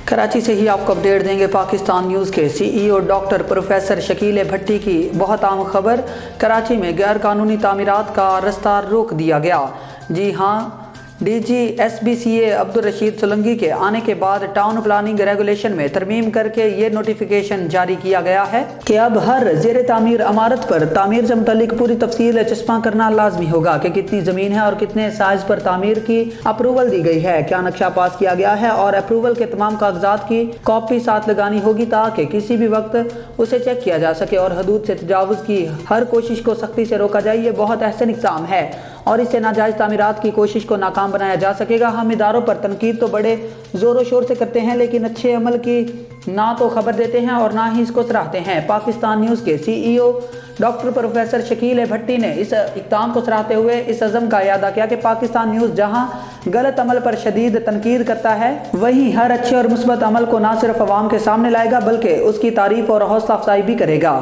کراچی سے ہی آپ کو اپڈیٹ دیں گے پاکستان نیوز کے سی ای او ڈاکٹر پروفیسر شکیل بھٹی کی بہت اہم خبر۔ کراچی میں غیر قانونی تعمیرات کا رفتہ روک دیا گیا۔ جی ہاں، D G S B C A Abdul Rashid Solangi کے آنے کے بعد ٹاؤن پلاننگ ریگولیشن میں ترمیم کر کے یہ نوٹیفیکیشن جاری کیا گیا ہے کہ اب ہر زیر تعمیر عمارت پر تعمیر سے متعلق پوری تفصیل چسپاں کرنا لازمی ہوگا کہ کتنی زمین ہے اور کتنے سائز پر تعمیر کی اپروول دی گئی ہے، کیا نقشہ پاس کیا گیا ہے، اور اپروول کے تمام کاغذات کی کاپی ساتھ لگانی ہوگی تاکہ کسی بھی وقت اسے چیک کیا جا سکے اور حدود سے تجاوز کی ہر کوشش کو سختی سے روکا جائے۔ یہ بہت احسن اقدام ہے اور اس سے ناجائز تعمیرات کی کوشش کو ناکام بنایا جا سکے گا۔ ہم اداروں پر تنقید تو بڑے زور و شور سے کرتے ہیں، لیکن اچھے عمل کی نہ تو خبر دیتے ہیں اور نہ ہی اس کو سراہتے ہیں۔ پاکستان نیوز کے سی ای او ڈاکٹر پروفیسر شکیل بھٹی نے اس اقدام کو سراہتے ہوئے اس عزم کا اعادہ کیا کہ پاکستان نیوز جہاں غلط عمل پر شدید تنقید کرتا ہے، وہیں ہر اچھے اور مثبت عمل کو نہ صرف عوام کے سامنے لائے گا بلکہ اس کی تعریف اور حوصلہ افزائی بھی کرے گا۔